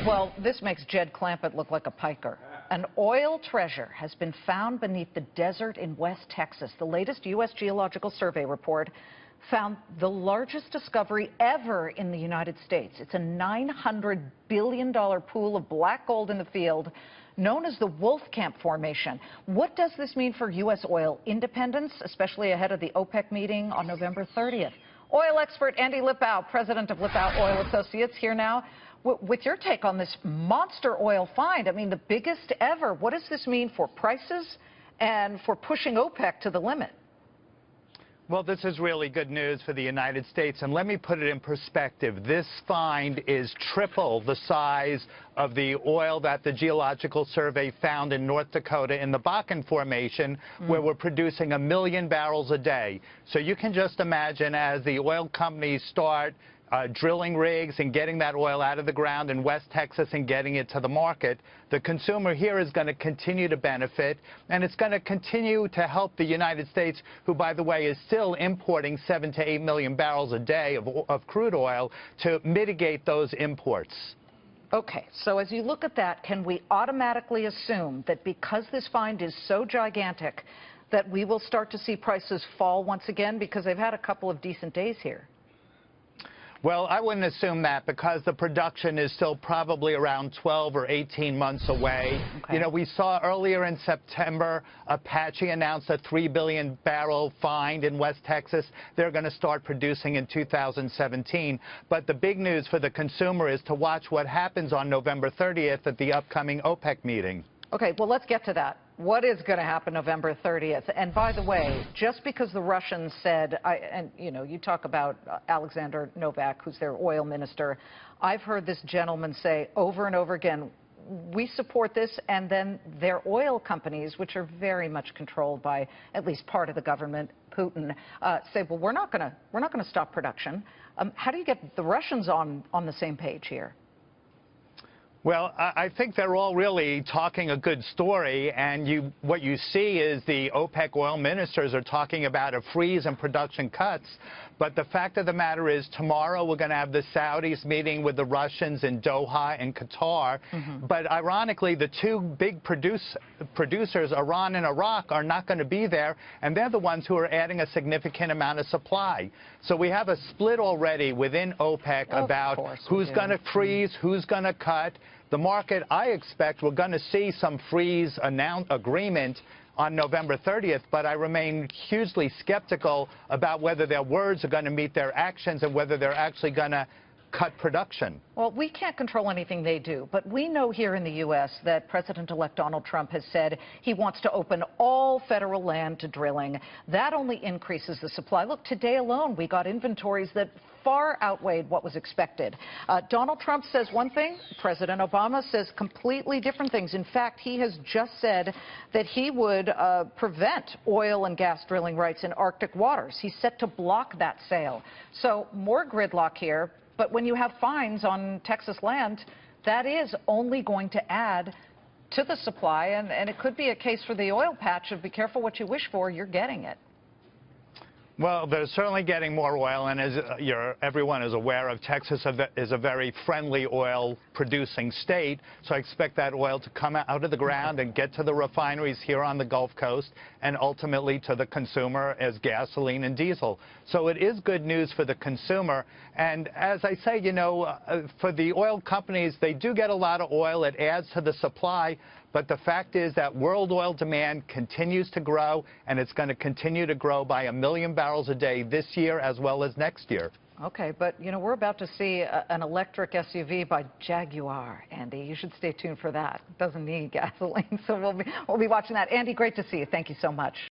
Well, this makes Jed Clampett look like a piker. An oil treasure has been found beneath the desert in West Texas. The latest U.S. Geological Survey report found the largest discovery ever in the United States. It's a $900 billion pool of black gold in the field known as the Wolfcamp Formation. What does this mean for U.S. oil independence, especially ahead of the OPEC meeting on November 30th? Oil expert Andy Lipow, president of Lipow Oil Associates, here now with your take on this monster oil find. I mean, the biggest ever. What does this mean for prices and for pushing OPEC to the limit? Well, this is really good news for the United States, and let me put it in perspective. This find is triple the size of the oil that the Geological Survey found in North Dakota in the Bakken Formation, where we're producing 1 million barrels a day. So you can just imagine, as the oil companies start drilling rigs and getting that oil out of the ground in West Texas and getting it to the market, the consumer here is going to continue to benefit, and it's going to continue to help the United States, who, by the way, is still importing 7 to 8 million barrels a day of crude oil, to mitigate those imports. Okay, so as you look at that, can we automatically assume that because this find is so gigantic that we will start to see prices fall once again, because they've had a couple of decent days here? Well, I wouldn't assume that, because the production is still probably around 12 or 18 months away. Okay. You know, we saw earlier in September, Apache announced a 3 billion barrel find in West Texas. They're going to start producing in 2017. But the big news for the consumer is to watch what happens on November 30th at the upcoming OPEC meeting. Okay, well, let's get to that. What is going to happen November 30th? And by the way, just because the Russians said, and you know, you talk about Alexander Novak, who's their oil minister, I've heard this gentleman say over and over again, we support this, and then their oil companies, which are very much controlled by at least part of the government, Putin, say, well, we're not going to stop production. How do you get the Russians on the same page here? Well, I think they're all really talking a good story, and what you see is the OPEC oil ministers are talking about a freeze in production cuts. But the fact of the matter is, tomorrow we're going to have the Saudis meeting with the Russians in Doha and Qatar. But ironically, the two big producers, Iran and Iraq, are not going to be there, and they're the ones who are adding a significant amount of supply. So we have a split already within OPEC about who's going to freeze, who's going to cut. The market, I expect, we're going to see some freeze agreement on November 30th, but I remain hugely skeptical about whether their words are going to meet their actions and whether they're actually going to cut production. Well, we can't control anything they do, but we know here in the U.S. that President-elect Donald Trump has said he wants to open all federal land to drilling. That only increases the supply. Look, today alone, we got inventories that far outweighed what was expected. Donald Trump says one thing, President Obama says completely different things. In fact, he has just said that he would prevent oil and gas drilling rights in Arctic waters. He's set to block that sale. So more gridlock here. But when you have fines on Texas land, that is only going to add to the supply, and it could be a case for the oil patch of be careful what you wish for, you're getting it. Well, they're certainly getting more oil, and as everyone is aware of, Texas is a very friendly oil-producing state, so I expect that oil to come out of the ground and get to the refineries here on the Gulf Coast and ultimately to the consumer as gasoline and diesel. So it is good news for the consumer, and as I say, you know, for the oil companies, they do get a lot of oil. It adds to the supply. But the fact is that world oil demand continues to grow, and it's going to continue to grow by 1 million barrels a day this year as well as next year. Okay, but, you know, we're about to see an electric SUV by Jaguar, Andy. You should stay tuned for that. It doesn't need gasoline, so we'll be watching that. Andy, great to see you. Thank you so much.